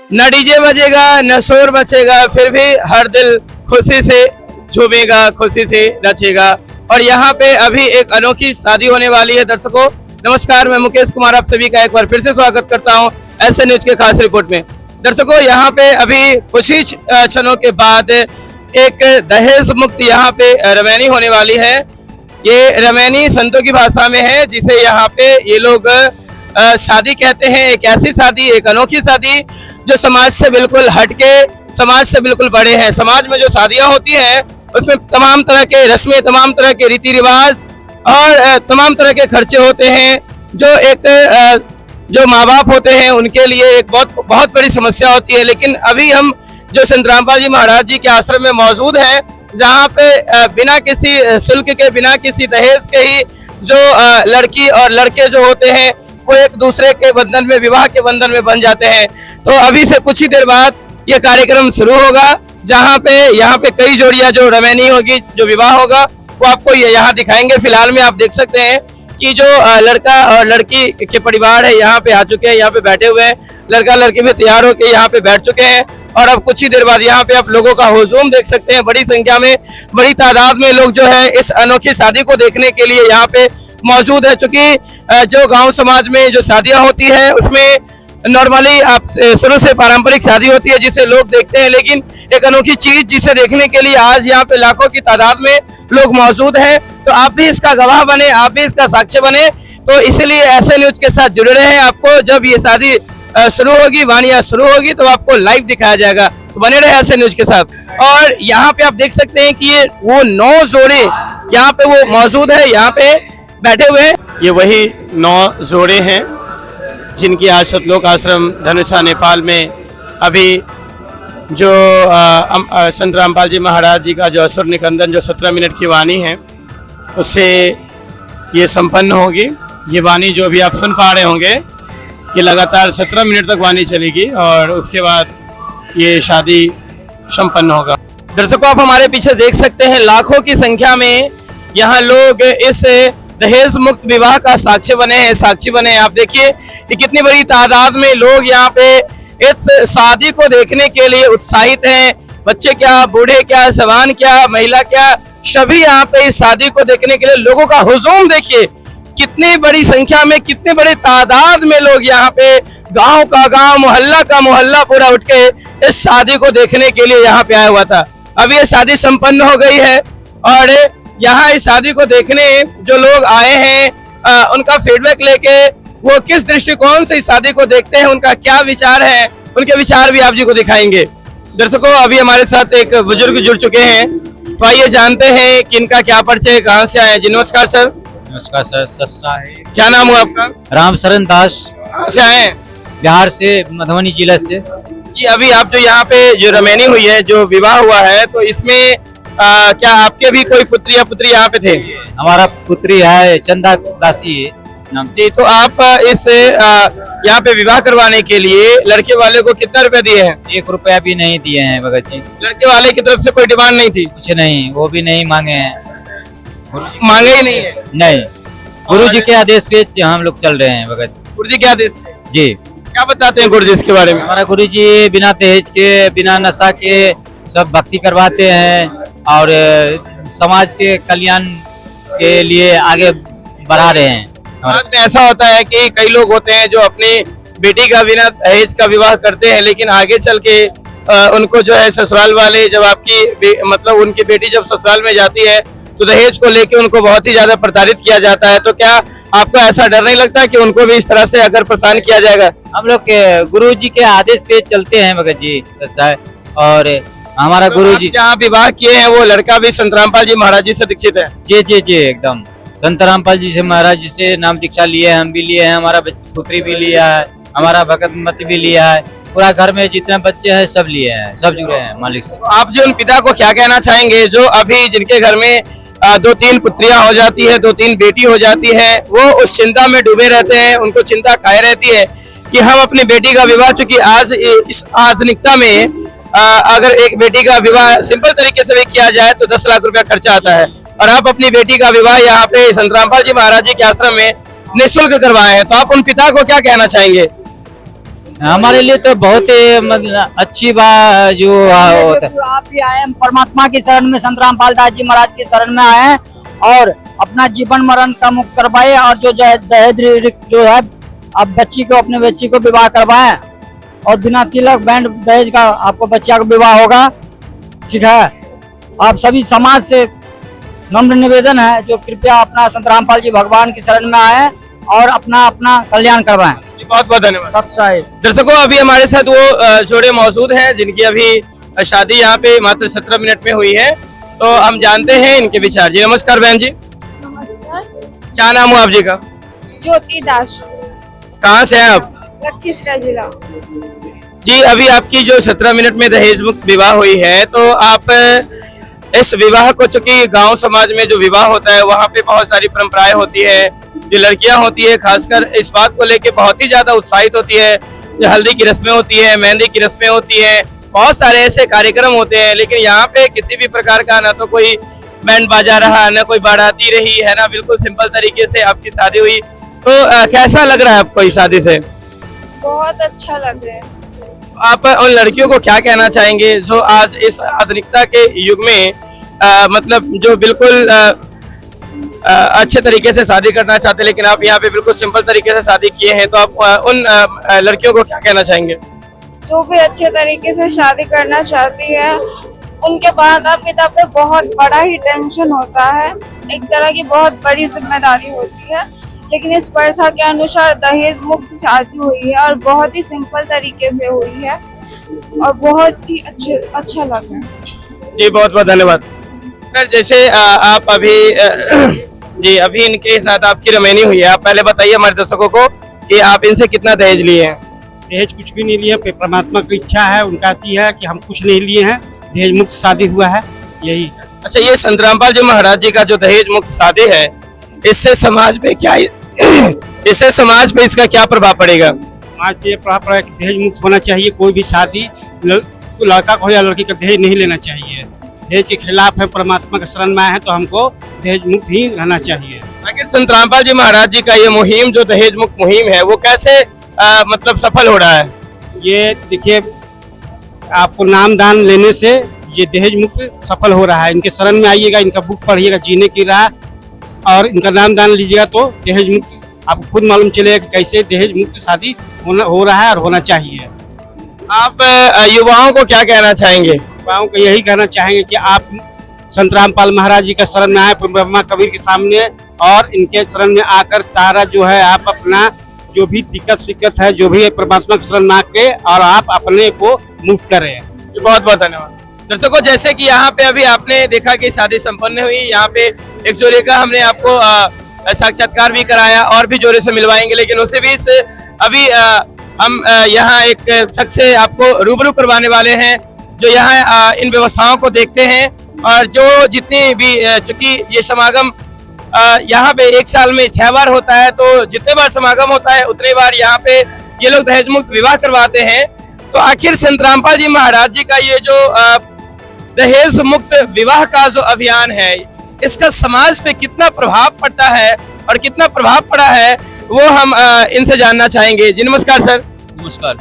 न डीजे बजेगा न शोर बचेगा, फिर भी हर दिल खुशी से झूमेगा, खुशी से नचेगा। और यहाँ पे अभी एक अनोखी शादी होने वाली है। दर्शकों नमस्कार, मैं मुकेश कुमार आप सभी का एक बार फिर से स्वागत करता हूँ ऐसे न्यूज के खास रिपोर्ट में। दर्शकों यहाँ पे अभी कुछ ही क्षणों के बाद एक दहेज मुक्त यहाँ पे रमैनी होने वाली है। ये रमैनी संतों की भाषा में है, जिसे यहाँ पे ये लोग शादी कहते हैं। एक ऐसी शादी, एक अनोखी शादी जो समाज से बिल्कुल हटके, समाज से बिल्कुल बड़े हैं। समाज में जो शादियां होती हैं उसमें तमाम तरह के रस्में, तमाम तरह के रीति रिवाज और तमाम तरह के खर्चे होते हैं, जो माँ बाप होते हैं उनके लिए एक बहुत बड़ी समस्या होती है। लेकिन अभी हम जो संत रामपाल जी महाराज जी के आश्रम में मौजूद हैं, जहाँ पे बिना किसी शुल्क के, बिना किसी दहेज के ही जो लड़की और लड़के जो होते हैं वो एक दूसरे के बंधन में, विवाह के बंधन में बन जाते हैं। तो अभी से कुछ ही देर बाद ये कार्यक्रम शुरू होगा, जहाँ पे यहाँ पे कई जोड़ियां जो रमैनी होगी, जो विवाह होगा वो आपको ये यहाँ दिखाएंगे। फिलहाल में आप देख सकते हैं कि जो लड़का और लड़की के परिवार है यहाँ पे आ चुके हैं, यहाँ पे बैठे हुए हैं। लड़का लड़की भी तैयार होकर यहाँ पे बैठ चुके हैं और अब कुछ ही देर बाद यहाँ पे आप लोगों का हुजूम देख सकते हैं। बड़ी संख्या में, बड़ी तादाद में लोग जो है इस अनोखी शादी को देखने के लिए यहाँ पे मौजूद है। चूंकि जो गांव समाज में जो शादियां होती है उसमें नॉर्मली आप शुरू से पारंपरिक शादी होती है जिसे लोग देखते हैं, लेकिन एक अनोखी चीज जिसे देखने के लिए आज यहाँ पे लाखों की तादाद में लोग मौजूद हैं। तो आप भी इसका गवाह बने, आप भी इसका साक्ष्य बने। तो इसलिए ऐसे न्यूज के साथ जुड़े रहें। आपको जब ये शादी शुरू होगी, वानिया शुरू होगी, तो आपको लाइव दिखाया जाएगा। तो बने रहे ऐसे न्यूज के साथ। और यहाँ पे आप देख सकते हैं कि ये वो 9 जोड़े यहाँ पे वो मौजूद है, यहाँ पे बैठे हुए हैं। ये वही 9 जोड़े हैं जिनकी आज सतलोक आश्रम धनुषा नेपाल में अभी जो संत रामपाल जी महाराज जी का जो असुर निकंदन, जो 17 मिनट की वाणी है, उससे ये संपन्न होगी। ये वाणी जो भी आप सुन पा रहे होंगे, ये लगातार 17 मिनट तक वाणी चलेगी और उसके बाद ये शादी संपन्न होगा। दर्शकों आप हमारे पीछे देख सकते हैं लाखों की संख्या में यहाँ लोग इस दहेज मुक्त विवाह का साक्षी बने हैं। आप देखिए कि कितनी बड़ी तादाद में लोग यहाँ पे इस शादी को देखने के लिए उत्साहित हैं। बच्चे क्या, बूढ़े क्या, जवान क्या, महिला क्या, सभी यहाँ पे इस शादी को देखने के लिए लोगों का हुजूम देखिए। कितनी बड़ी संख्या में, कितने बड़ी तादाद में लोग यहाँ पे गांव का गांव, मोहल्ला का मोहल्ला पूरा उठ के इस शादी को देखने के लिए यहाँ पे आया हुआ था। अब ये शादी संपन्न हो गई है और यहाँ इस शादी को देखने जो लोग आए हैं उनका फीडबैक लेके वो किस दृष्टिकोण से इस शादी को देखते हैं, उनका क्या विचार है, उनके विचार भी आप जी को दिखाएंगे। दर्शकों अभी हमारे साथ एक बुजुर्ग जुड़ चुके हैं, तो आइए जानते हैं कि इनका क्या परिचय, कहाँ से आए। जी नमस्कार सर। नमस्कार सर। सस्ता है। क्या नाम हुआ आपका? रामशरण दास। कहाँ से आए? बिहार से, मधुबनी जिला से। जी अभी आप जो यहाँ पे जो रमैनी हुई है, जो विवाह हुआ है, तो इसमें क्या आपके भी कोई पुत्री या पुत्री यहाँ पे थे? हमारा पुत्री है चंदा दासी नाम। जी तो आप इस यहाँ पे विवाह करवाने के लिए लड़के वाले को कितना रुपया दिए हैं? 1 रुपया भी नहीं दिए हैं भगत जी। लड़के वाले की तरफ से कोई डिमांड नहीं थी? कुछ नहीं, वो भी नहीं मांगे हैं। मांगे ही नहीं है? नहीं, गुरु जी के आदेश पे हम लोग चल रहे हैं भगत। गुरु जी के आदेश जी। क्या बताते हैं गुरु जी इसके बारे में? हमारा गुरु जी बिना दहेज के, बिना नशा के सब भक्ति करवाते हैं और समाज के कल्याण के लिए आगे बढ़ा रहे हैं। समाज में ऐसा होता है कि कई लोग होते हैं जो अपनी बेटी का बिना दहेज का विवाह करते हैं, लेकिन आगे चल के उनको जो है ससुराल वाले, जब आपकी मतलब उनकी बेटी जब ससुराल में जाती है तो दहेज को लेके उनको बहुत ही ज्यादा प्रताड़ित किया जाता है। तो क्या आपको ऐसा डर नहीं लगता कि उनको भी इस तरह से अगर परेशान किया जाएगा? हम लोग के गुरु जी के आदेश पे चलते हैं भगत जी। और हमारा तो गुरु जी जहाँ विवाह किए हैं वो लड़का भी संत रामपाल जी महाराज जी से दीक्षित है? जी जी जी एकदम। संत रामपाल जी से, महाराज जी से नाम दीक्षा लिए हैं, हम भी लिए हैं, हमारा पुत्री भी लिया है, हमारा भगत मत भी लिया है, पूरा घर में जितने बच्चे हैं सब लिए हैं, सब जुड़े हैं मालिक से। आप जो उन पिता को क्या कहना चाहेंगे जो अभी जिनके घर में 2-3 पुत्रियां हो जाती है, 2-3 बेटी हो जाती है, वो उस चिंता में डूबे रहते हैं, उनको चिंता खाए रहती है कि हम अपनी बेटी का विवाह, चूंकि आज इस आधुनिकता में अगर एक बेटी का विवाह सिंपल तरीके से भी किया जाए तो 10 लाख रुपया खर्चा आता है, और आप अपनी बेटी का विवाह यहाँ पे संत रामपाल जी महाराज जी के आश्रम में निःशुल्क करवाए हैं, तो आप उन पिता को क्या कहना चाहेंगे? हमारे लिए तो बहुत ही मतलब अच्छी बात जो होता है। आप भी आए हैं परमात्मा की शरण में, संत रामपाल दास जी महाराज की शरण में आए हैं और अपना जीवन मरण का मुक्त करवाए। और जो दहेज जो है आप बच्ची को, अपने बच्ची को विवाह करवाएं और बिना तिलक बैंड दहेज का आपको बच्चिया का विवाह होगा। ठीक है, आप सभी समाज से नम्र निवेदन है जो कृपया अपना संत रामपाल जी भगवान की शरण में आए और अपना कल्याण करवाएं। बहुत बहुत धन्यवाद। सबसे दर्शकों, अभी हमारे साथ वो जोड़े मौजूद हैं जिनकी अभी शादी यहाँ पे मात्र 17 मिनट में हुई है, तो हम जानते हैं इनके विचार। जी नमस्कार बहन जी, नमस्कार। क्या नाम हो आप जी का? ज्योति दास, कहाँ से हैं आप? लखीसराय जिला। जी, अभी आपकी जो 17 मिनट में दहेज मुक्त विवाह हुई है, तो आप इस विवाह को, चूंकि गांव समाज में जो विवाह होता है वहाँ पे बहुत सारी परंपराएं होती है, जो लड़कियां होती है खासकर इस बात को लेके बहुत ही ज्यादा उत्साहित होती है। जो हल्दी की रस्में होती है, मेहंदी की रस्में होती है, बहुत सारे ऐसे कार्यक्रम होते हैं, लेकिन यहाँ पे किसी भी प्रकार का ना तो कोई बैंड बाजा रहा, ना कोई बाराती रही है, ना बिल्कुल सिंपल तरीके से आपकी शादी हुई। तो कैसा लग रहा है आपको इस शादी से? बहुत अच्छा लग रहा है। आप उन लड़कियों को क्या कहना चाहेंगे जो आज इस आधुनिकता के युग में मतलब जो बिल्कुल अच्छे तरीके से शादी करना चाहते हैं, लेकिन आप यहाँ पे बिल्कुल सिंपल तरीके से शादी किए हैं, तो आप उन लड़कियों को क्या कहना चाहेंगे? जो भी अच्छे तरीके से शादी करना चाहती है उनके माता पिता पे बहुत बड़ा ही टेंशन होता है, एक तरह की बहुत बड़ी जिम्मेदारी होती है, लेकिन इस प्रथा के अनुसार दहेज मुक्त शादी हुई है और बहुत ही सिंपल तरीके से हुई है और बहुत ही अच्छा लगा। जी बहुत बहुत धन्यवाद सर। जैसे आप अभी जी अभी इनके साथ आपकी रमैनी हुई है, आप पहले बताइए हमारे दर्शकों को कि आप इनसे कितना दहेज लिए हैं? दहेज कुछ भी नहीं लिए, परमात्मा की इच्छा है, उनका कहती है कि हम कुछ नहीं लिए हैं, दहेज मुक्त शादी हुआ है, यही। अच्छा, ये संत रामपाल जी महाराज जी का जो दहेज मुक्त शादी है, इससे समाज पे क्या इससे समाज पे इसका क्या प्रभाव पड़ेगा? समाज पे प्रभाव पड़ा कि दहेज मुक्त होना चाहिए। कोई भी शादी लड़का को या लड़की का दहेज नहीं लेना चाहिए। दहेज के खिलाफ है, परमात्मा के शरण में आए हैं, तो हमको दहेज मुक्त ही रहना चाहिए। आखिर संत रामपाल जी महाराज जी का ये मुहिम, जो दहेज मुक्त मुहिम है, वो कैसे मतलब सफल हो रहा है? ये देखिए, आपको नाम दान लेने से ये दहेज मुक्त सफल हो रहा है। इनके शरण में आइएगा, इनका बुक पढ़िएगा जीने की राह, और इनका नाम दान लीजिएगा तो दहेज मुक्त आपको खुद मालूम चलेगा कि कैसे दहेज मुक्त शादी हो रहा है और होना चाहिए। आप युवाओं को क्या कहना चाहेंगे? युवाओं को यही कहना चाहेंगे कि आप संत रामपाल महाराज जी का शरण में आए, ब्रह्मा कबीर के सामने, और इनके शरण में आकर सारा जो है आप अपना जो भी दिक्कत शिक्कत है, जो भी है, परमात्मा के शरण में आके और आप अपने को मुक्त करें। बहुत बहुत धन्यवाद। दर्शकों, जैसे कि यहाँ पे अभी आपने देखा कि शादी संपन्न हुई, यहाँ पे एक जोड़े का हमने आपको साक्षात्कार भी कराया और भी जोड़े से मिलवाएंगे, लेकिन उससे भी अभी हम यहाँ एक शख्स से आपको रूबरू करवाने वाले हैं जो यहाँ इन व्यवस्थाओं को देखते हैं, और जो जितनी भी चूंकि ये समागम यहाँ पे एक साल में 6 बार होता है, तो जितने बार समागम होता है उतने बार यहाँ पे ये लोग दहेज मुक्त विवाह करवाते हैं। तो आखिर संत रामपाल जी महाराज जी का ये जो दहेज मुक्त विवाह का जो अभियान है, इसका समाज पे कितना प्रभाव पड़ता है और कितना प्रभाव पड़ा है, वो हम इनसे जानना चाहेंगे। जी नमस्कार सर। नमस्कार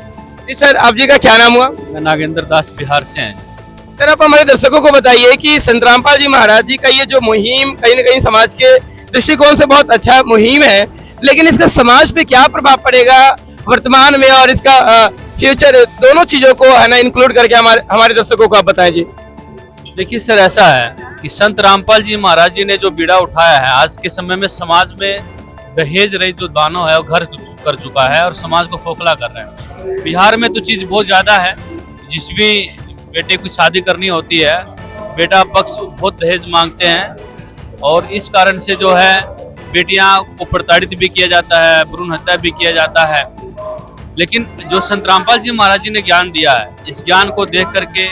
जी सर, आप जी का क्या नाम हुआ? मैं नागेंद्र दास, बिहार से हैं। सर, आप हमारे दर्शकों को बताइए कि संत रामपाल जी महाराज जी का ये जो मुहिम कहीं ना कहीं समाज के दृष्टिकोण से बहुत अच्छा मुहिम है, लेकिन इसका समाज पे क्या प्रभाव पड़ेगा वर्तमान में, और इसका फ्यूचर, दोनों चीजों को है ना इंक्लूड करके हमारे दर्शकों को आप बताएं। जी देखिए सर, ऐसा है कि संत रामपाल जी महाराज जी ने जो बीड़ा उठाया है, आज के समय में समाज में दहेज रहित जो दानव है वो घर कर चुका है और समाज को खोखला कर रहे हैं। बिहार में तो चीज बहुत ज्यादा है, जिस भी बेटे की शादी करनी होती है, बेटा पक्ष बहुत दहेज मांगते हैं, और इस कारण से जो है बेटियां को प्रताड़ित भी किया जाता है, भ्रूण हत्या भी किया जाता है। लेकिन जो संत रामपाल जी महाराज जी ने ज्ञान दिया है, इस ज्ञान को देख करके,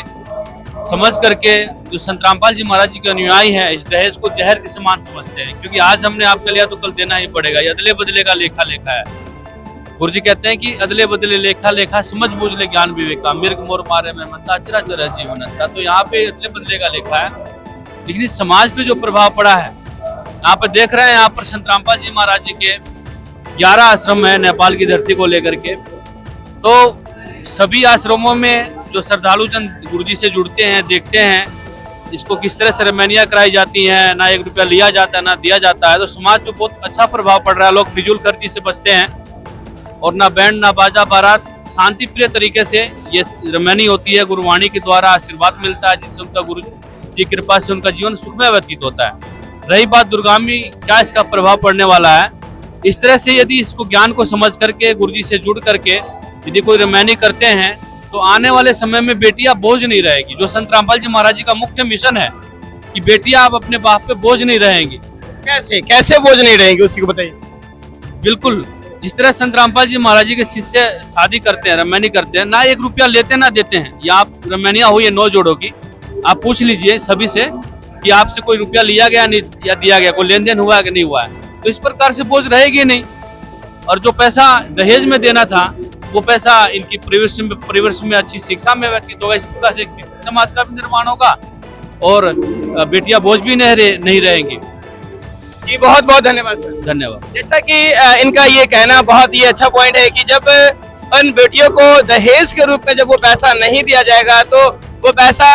समझ करके, जो संत रामपाल जी महाराज जी के अनुयायी हैं, इस दहेज को जहर के समान समझते हैं, क्योंकि आज हमने आपका लिया तो कल देना ही पड़ेगा। ये अदले बदले का लेखा लेखा है। गुरु जी कहते हैं कि अदले बदले लेखा लेखा, समझ बूझ ले ज्ञान विवेका, मिर्ग मोर मारे में मनता, अचराचर है जीवन अंता। तो यहाँ पे अदले बदले का लेखा है, लेकिन इस समाज पे जो प्रभाव पड़ा है, यहाँ पे देख रहे हैं, यहाँ पर संत रामपाल जी महाराज जी के 11 आश्रम है नेपाल की धरती को लेकर के। तो सभी आश्रमों में जो श्रद्धालु जन गुरुजी से जुड़ते हैं, देखते हैं इसको किस तरह सेरेमनियाँ कराई जाती हैं, ना 1 रुपया लिया जाता है ना दिया जाता है, तो समाज पे बहुत अच्छा प्रभाव पड़ रहा है। लोग फिजूल खर्ची से बचते हैं और ना बैंड ना बाजा बारात, शांति प्रिय तरीके से ये सेरेमनी होती है। गुरुवाणी के द्वारा आशीर्वाद मिलता है, जिससे उनका गुरु की कृपा से उनका जीवन सुखमय व्यतीत होता है। रही बात दुर्गामी, क्या इसका प्रभाव पड़ने वाला है, इस तरह से यदि इसको ज्ञान को समझ करके गुरुजी से जुड़ करके यदि कोई रमैनी करते हैं तो आने वाले समय में बेटियां बोझ नहीं रहेगी। जो संत रामपाल जी महाराज जी का मुख्य मिशन है कि बेटियां अब अपने बाप पे बोझ नहीं रहेंगी। कैसे बोझ नहीं रहेंगे, उसी को बताइए। बिल्कुल, जिस तरह संत रामपाल जी महाराज जी के शिष्य शादी करते हैं, रमैनी करते हैं, ना 1 रुपया लेते ना देते हैं। या आप रमैनिया हुई है 9 जोड़ों की, आप पूछ लीजिए सभी से कि आपसे कोई रुपया लिया गया नहीं या दिया गया, कोई लेन देन हुआ है कि नहीं हुआ है, तो इस प्रकार से बोझ रहेगी नहीं। और जो पैसा दहेज में देना था वो पैसा इनकी परिवेश में अच्छी शिक्षा में व्यतीत होगा। इस प्रकार से एक शिक्षित समाज का भी निर्माण होगा और बेटियां बोझ भी नहीं रहेंगी। जी बहुत बहुत धन्यवाद सर। धन्यवाद। जैसा कि इनका ये कहना बहुत ही अच्छा पॉइंट है कि जब उन बेटियों को दहेज के रूप में जब वो पैसा नहीं दिया जाएगा तो वो पैसा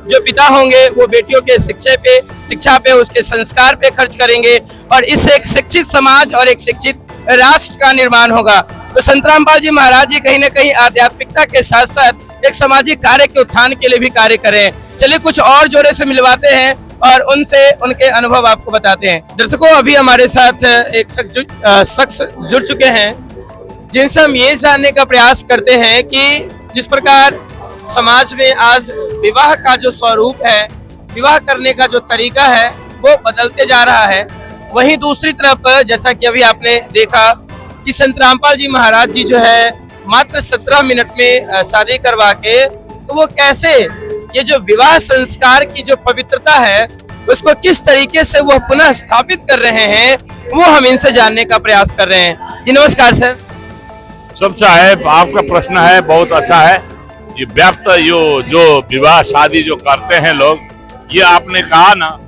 जो पिता होंगे वो बेटियों के शिक्षा पे उसके संस्कार पे खर्च करेंगे और इससे एक शिक्षित समाज और एक शिक्षित राष्ट्र का निर्माण होगा। तो संत रामपाल जी महाराज जी कहीं ना कहीं आध्यात्मिकता के साथ साथ एक सामाजिक कार्य के उत्थान के लिए भी कार्य करें। चलिए कुछ और जोड़े से मिलवाते हैं और उनसे उनके अनुभव आपको बताते हैं। दर्शकों, अभी हमारे साथ एक शख्स जुड़ चुके हैं जिनसे हम ये जानने का प्रयास करते हैं कि जिस प्रकार समाज में आज विवाह का जो स्वरूप है, विवाह करने का जो तरीका है वो बदलते जा रहा है, वहीं दूसरी तरफ जैसा कि अभी आपने देखा कि संत रामपाल जी महाराज जी जो है मात्र 17 मिनट में शादी करवा के तो वो कैसे ये जो विवाह संस्कार की जो पवित्रता है उसको किस तरीके से वो पुनः स्थापित कर रहे हैं, वो हम इनसे जानने का प्रयास कर रहे हैं। जी नमस्कार सर। अच्छा है, आपका प्रश्न है बहुत अच्छा है। ये व्यक्त जो विवाह शादी जो करते हैं लोग, ये आपने कहा ना,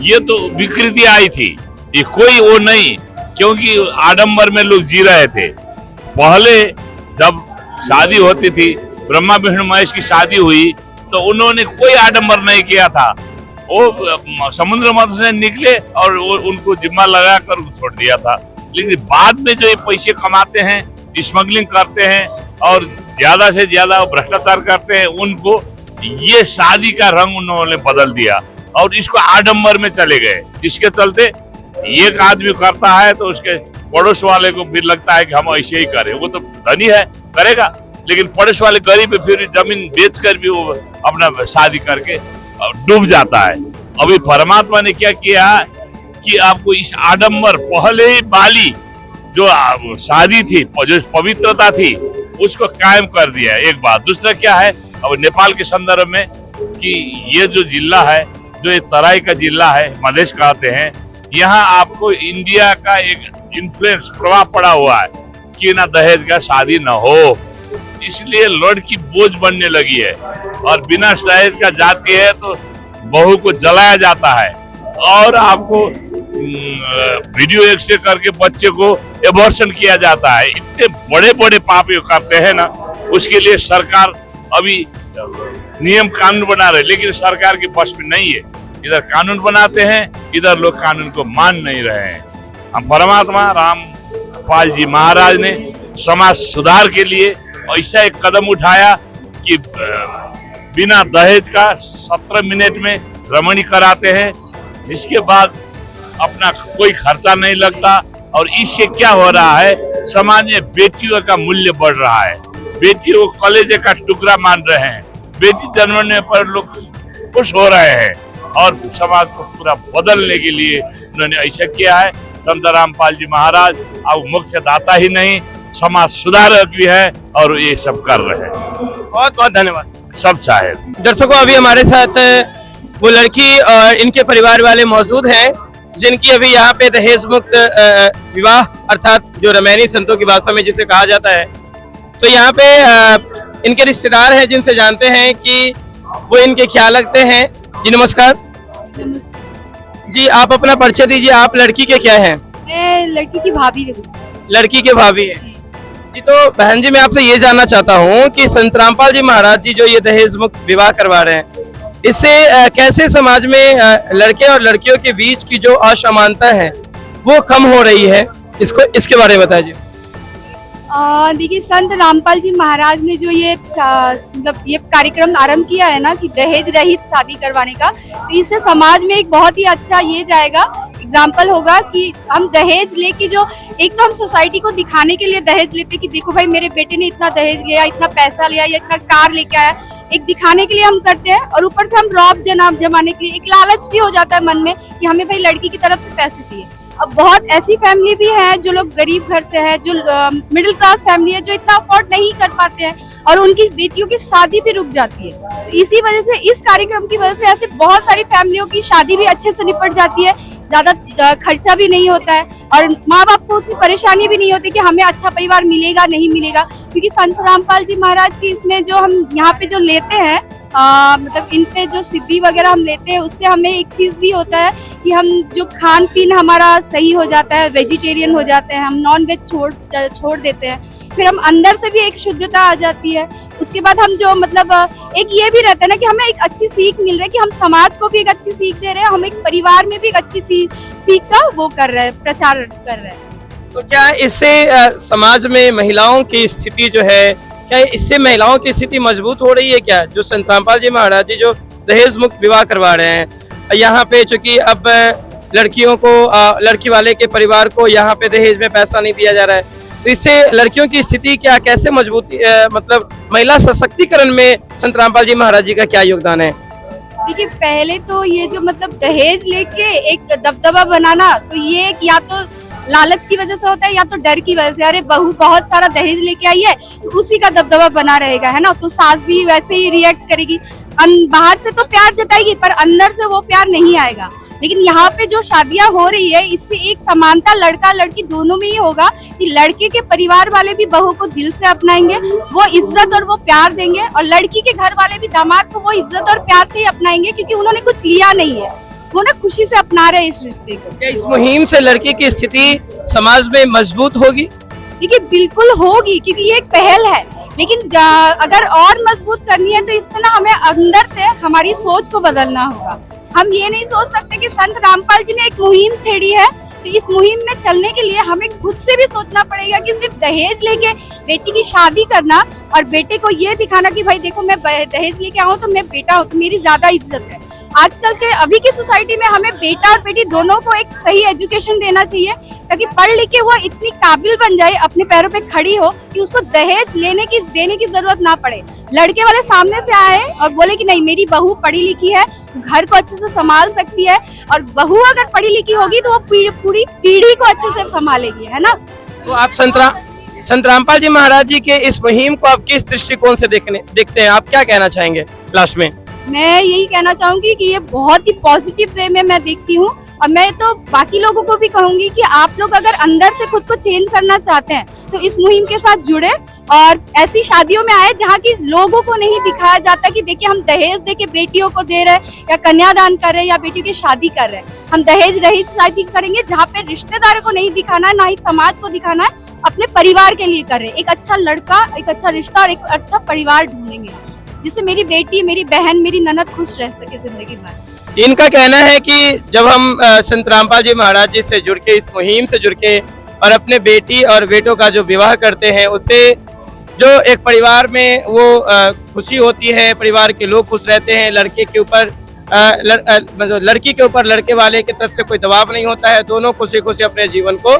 ये तो विकृति आई थी, ये कोई वो नहीं, क्योंकि आडंबर में लोग जी रहे थे। पहले जब शादी होती थी, ब्रह्मा विष्णु महेश की शादी हुई तो उन्होंने कोई आडंबर नहीं किया था। वो समुद्र मध्य से निकले और उनको जिम्मा लगा कर छोड़ दिया था। लेकिन बाद में जो ये पैसे कमाते हैं, स्मगलिंग करते हैं और ज्यादा से ज्यादा भ्रष्टाचार करते हैं, उनको ये शादी का रंग उन्होंने बदल दिया और इसको आडंबर में चले गए। जिसके चलते एक आदमी करता है तो उसके पड़ोस वाले को फिर लगता है कि हम ऐसे ही करें। वो तो धनी है, करेगा, लेकिन पड़ोस वाले गरीब है, फिर जमीन बेचकर भी वो अपना शादी करके डूब जाता है। अभी परमात्मा ने क्या किया कि आपको इस आडंबर पहले ही बाली जो शादी थी, जो पवित्रता थी, उसको कायम कर दिया है। एक बात। दूसरा क्या है, अब नेपाल के संदर्भ में कि ये जो जिला है, जो ये तराई का जिला है, मधेश कहते हैं, यहाँ आपको इंडिया का एक इन्फ्लुएंस प्रभाव पड़ा हुआ है कि ना दहेज का शादी न हो, इसलिए लड़की बोझ बनने लगी है और बिना दहेज का जाती है तो बहू को जलाया जाता है और आपको वीडियो एक्सरे करके बच्चे को एबॉर्शन किया जाता है। इतने बड़े बड़े पाप ये करते हैं ना, उसके लिए सरकार अभी नियम कानून बना रहे, लेकिन सरकार के बस में नहीं है। इधर कानून बनाते हैं, इधर लोग कानून को मान नहीं रहे हैं। हम परमात्मा रामपाल जी महाराज ने समाज सुधार के लिए ऐसा एक कदम उठाया कि बिना दहेज का 17 मिनट में रमणी कराते हैं, जिसके बाद अपना कोई खर्चा नहीं लगता। और इससे क्या हो रहा है, समाज में बेटियों का मूल्य बढ़ रहा है, बेटियों को कलेजे का टुकड़ा मान रहे हैं, बेटी जन्मने पर लोग खुश हो रहे हैं और समाज को पूरा बदलने के लिए उन्होंने ऐसा किया है। संत रामपाल जी महाराज अब मोक्ष दाता ही नहीं, समाज सुधारक भी है और ये सब कर रहे हैं। बहुत बहुत धन्यवाद सब साहेब। दर्शकों, अभी हमारे साथ वो लड़की और इनके परिवार वाले मौजूद हैं जिनकी अभी यहाँ पे दहेज मुक्त विवाह अर्थात जो रमैनी संतों की भाषा में जिसे कहा जाता है, तो यहाँ पे इनके रिश्तेदार हैं जिनसे जानते हैं कि वो इनके क्या लगते हैं। जी नमस्कार। जी आप अपना परिचय दीजिए, आप लड़की के क्या हैं? मैं लड़की की भाभी हूँ। लड़की के भाभी हैं। जी तो बहन जी मैं आपसे ये जानना चाहता हूँ कि संत रामपाल जी महाराज जी जो ये दहेज मुक्त विवाह करवा रहे हैं, इससे कैसे समाज में लड़के और लड़कियों के बीच की जो असमानता है वो कम हो रही है, इसके बारे में बताइए। देखिए, संत रामपाल जी महाराज ने जो मतलब ये कार्यक्रम आरंभ किया है ना कि दहेज रहित शादी करवाने का, तो इससे समाज में एक बहुत ही अच्छा ये जाएगा, एग्जाम्पल होगा कि हम दहेज लेके जो एक तो हम सोसाइटी को दिखाने के लिए दहेज लेते कि देखो भाई मेरे बेटे ने इतना दहेज लिया, इतना पैसा लिया या इतना कार लेके आया, एक दिखाने के लिए हम करते हैं। और ऊपर से हम रौब जमाने के लिए एक लालच भी हो जाता है मन में कि हमें भाई लड़की की तरफ से पैसे चाहिए। अब बहुत ऐसी फैमिली भी है जो लोग गरीब घर से है, जो मिडिल क्लास फैमिली है, जो इतना अफोर्ड नहीं कर पाते हैं और उनकी बेटियों की शादी भी रुक जाती है। तो इसी वजह से इस कार्यक्रम की वजह से ऐसे बहुत सारी फैमिलियों की शादी भी अच्छे से निपट जाती है, ज्यादा खर्चा भी नहीं होता है और माँ बाप को उतनी परेशानी भी नहीं होती कि हमें अच्छा परिवार मिलेगा नहीं मिलेगा। क्योंकि संत रामपाल जी महाराज की इसमें जो हम यहाँ पे जो लेते हैं मतलब इन पे जो सिद्धि वगैरह हम लेते हैं, उससे हमें एक चीज भी होता है कि हम जो खान पीन हमारा सही हो जाता है, वेजिटेरियन हो जाते हैं, हम नॉन वेज छोड़ देते हैं, फिर हम अंदर से भी एक शुद्धता आ जाती है। उसके बाद हम जो मतलब एक ये भी रहता है ना कि हमें एक अच्छी सीख मिल रहा है कि हम समाज को भी एक अच्छी सीख दे रहे हैं, हम एक परिवार में भी एक अच्छी सीख का वो कर रहे हैं, प्रचार कर रहे हैं। तो क्या इससे समाज में महिलाओं की स्थिति जो है, क्या इससे महिलाओं की स्थिति मजबूत हो रही है क्या? जो संत रामपाल जी महाराज जी जो दहेज मुक्त विवाह करवा रहे हैं यहाँ पे, चूंकि अब लड़कियों को लड़की वाले के परिवार को यहाँ पे दहेज में पैसा नहीं दिया जा रहा है, तो इससे लड़कियों की स्थिति क्या कैसे मजबूती मतलब महिला सशक्तिकरण में संत रामपाल जी महाराज जी का क्या योगदान है? देखिए, पहले तो ये जो मतलब दहेज लेके एक दबदबा बनाना, तो ये या तो लालच की वजह से होता है या तो डर की वजह से, अरे बहू बहुत सारा दहेज लेके आई है तो उसी का दबदबा बना रहेगा, है ना, तो सास भी वैसे ही रिएक्ट करेगी, बाहर से तो प्यार जताएगी पर अंदर से वो प्यार नहीं आएगा। लेकिन यहाँ पे जो शादियां हो रही है, इससे एक समानता लड़का लड़की दोनों में ही होगा कि लड़के के परिवार वाले भी बहू को दिल से अपनाएंगे, वो इज्जत और वो प्यार देंगे, और लड़की के घर वाले भी दामाद को वो इज्जत और प्यार से ही अपनाएंगे, क्योंकि उन्होंने कुछ लिया नहीं है, वो ना खुशी से अपना रहे इस रिश्ते को। क्या इस मुहिम से लड़की की स्थिति समाज में मजबूत होगी? देखिए, बिल्कुल होगी, क्योंकि ये एक पहल है, लेकिन अगर और मजबूत करनी है तो इससे ना हमें अंदर से हमारी सोच को बदलना होगा। हम ये नहीं सोच सकते कि संत रामपाल जी ने एक मुहिम छेड़ी है तो इस मुहिम में चलने के लिए हमें खुद से भी सोचना पड़ेगा कि सिर्फ दहेज लेके बेटी की शादी करना और बेटे को ये दिखाना कि भाई देखो मैं दहेज लेके आऊँ तो मैं बेटा हूँ तो मेरी ज्यादा इज्जत है। आजकल के अभी की सोसाइटी में हमें बेटा और बेटी दोनों को एक सही एजुकेशन देना चाहिए, ताकि पढ़ लिख के वो इतनी काबिल बन जाए, अपने पैरों पे खड़ी हो कि उसको दहेज देने की जरूरत ना पड़े। लड़के वाले सामने से आए और बोले कि नहीं मेरी बहू पढ़ी लिखी है, घर को अच्छे से संभाल सकती है, और बहू अगर पढ़ी लिखी होगी तो वो पूरी पीढ़ी को अच्छे से संभालेगी, है ना। तो आप संत रामपाल जी महाराज जी के इस मुहिम को आप किस दृष्टिकोण से देखते हैं? आप क्या कहना चाहेंगे लास्ट में? मैं यही कहना चाहूंगी कि ये बहुत ही पॉजिटिव वे में मैं देखती हूँ, और मैं तो बाकी लोगों को भी कहूंगी कि आप लोग अगर अंदर से खुद को चेंज करना चाहते हैं तो इस मुहिम के साथ जुड़े और ऐसी शादियों में आए जहाँ की लोगों को नहीं दिखाया जाता कि देखिए हम दहेज देके बेटियों को दे रहे हैं या कन्यादान कर रहे हैं या बेटियों की शादी कर रहे हैं। हम दहेज रहित शादी करेंगे जहाँ पे रिश्तेदारों को नहीं दिखाना है, ना ही समाज को दिखाना है, अपने परिवार के लिए कर रहे हैं। एक अच्छा लड़का, एक अच्छा रिश्ता और एक अच्छा परिवार ढूंढेंगे जिससे मेरी बेटी, मेरी बहन, मेरी ननद खुश रह सके जिंदगी भर। इनका कहना है कि जब हम संत रामपाल जी महाराज जी से जुड़ के, इस मुहिम से जुड़ के और अपने बेटी और बेटों का जो विवाह करते हैं, उससे जो एक परिवार में वो खुशी होती है, परिवार के लोग खुश रहते हैं, लड़के के ऊपर मतलब लड़की के ऊपर लड़के वाले की तरफ से कोई दबाव नहीं होता है, दोनों खुशी खुशी अपने जीवन को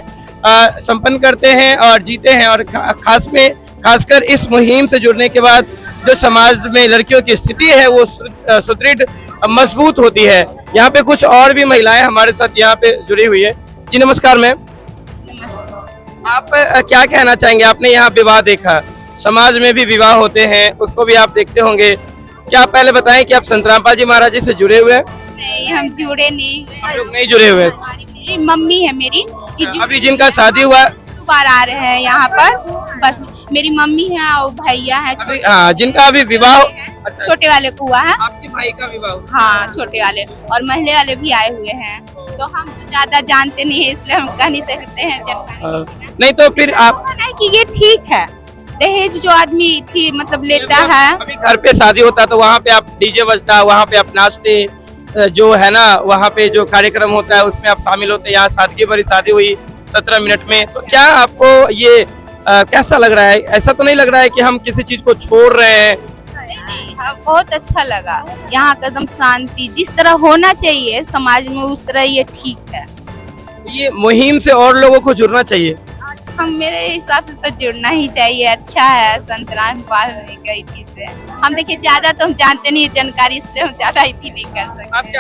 संपन्न करते हैं और जीते हैं। और खासकर इस मुहिम से जुड़ने के बाद जो समाज में लड़कियों की स्थिति है वो सुदृढ़ मजबूत होती है। यहाँ पे कुछ और भी महिलाएं हमारे साथ यहाँ पे जुड़ी हुई है। जी नमस्कार मैम। नमस्ते। आप क्या कहना चाहेंगे? आपने यहाँ विवाह देखा, समाज में भी विवाह होते हैं, उसको भी आप देखते होंगे, क्या आप पहले बताएं कि आप संत रामपाल जी महाराज जी से जुड़े हुए हैं? नहीं, हम जुड़े नहीं। आप लोग नहीं जुड़े हुए? मम्मी है मेरी, अभी जिनका शादी हुआ बार आ रहे हैं यहाँ पर, बस मेरी मम्मी है और भैया है। हाँ, जिनका अभी विवाह, अच्छा। छोटे वाले को हुआ है। आपके भाई का विवाह हुआ? हाँ, छोटे वाले और महिले वाले भी आए हुए हैं। तो हम तो ज्यादा जानते नहीं है, इसलिए हम कह नहीं सकते हैं जानकारी। नहीं तो फिर आप है कि ये ठीक है, दहेज जो आदमी थी मतलब लेता है। अभी घर पे शादी होता तो वहाँ पे आप डीजे बजता, वहाँ पे आप नाचते, जो है ना वहाँ पे जो कार्यक्रम होता है उसमें आप शामिल होते। यहाँ सादगी भरी शादी हुई 17 मिनट में, तो क्या आपको ये कैसा लग रहा है? ऐसा तो नहीं लग रहा है कि हम किसी चीज को छोड़ रहे हैं? नहीं, हाँ, बहुत अच्छा लगा। यहाँ का एकदम शांति, जिस तरह होना चाहिए समाज में उस तरह ये ठीक है। ये मुहिम से और लोगों को जुड़ना चाहिए। हम मेरे हिसाब से तो जुड़ना ही चाहिए, अच्छा है संत रामपाल जी का चीज से। हम देखिए ज्यादा तो हम जानते नहीं है जानकारी, इसलिए हम ज्यादा इतनी नहीं कर सकते।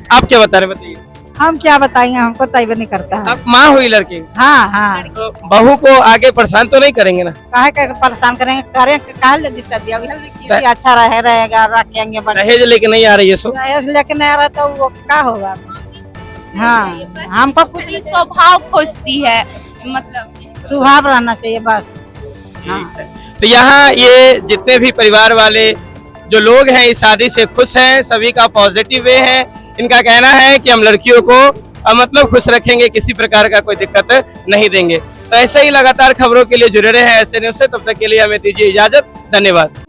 आप क्या बता रहे, बताइए। हम क्या बताएंगे, हमको तैयार नहीं करता है। आप माँ हुई लड़की, हाँ हाँ, तो बहू को आगे परेशान तो नहीं करेंगे ना? काहे का परेशान करेंगे, करें काहे लगी शादी अभी अच्छा रहेगा, रखेंगे दहेज लेके नहीं आ रही है सो लेके नहीं आ रहा तो वो क्या होगा। हाँ, हमको कुछ खाली स्वभाव खोजती है, मतलब स्वभाव रहना चाहिए बस। तो यहाँ ये जितने भी परिवार वाले जो लोग हैं इस शादी से खुश हैं, सभी का पॉजिटिव वे है। इनका कहना है कि हम लड़कियों को मतलब खुश रखेंगे, किसी प्रकार का कोई दिक्कत नहीं देंगे। तो ऐसे ही लगातार खबरों के लिए जुड़े रहे हैं ऐसे न्यूज़ से। तब तक के लिए हमें दीजिए इजाजत, धन्यवाद।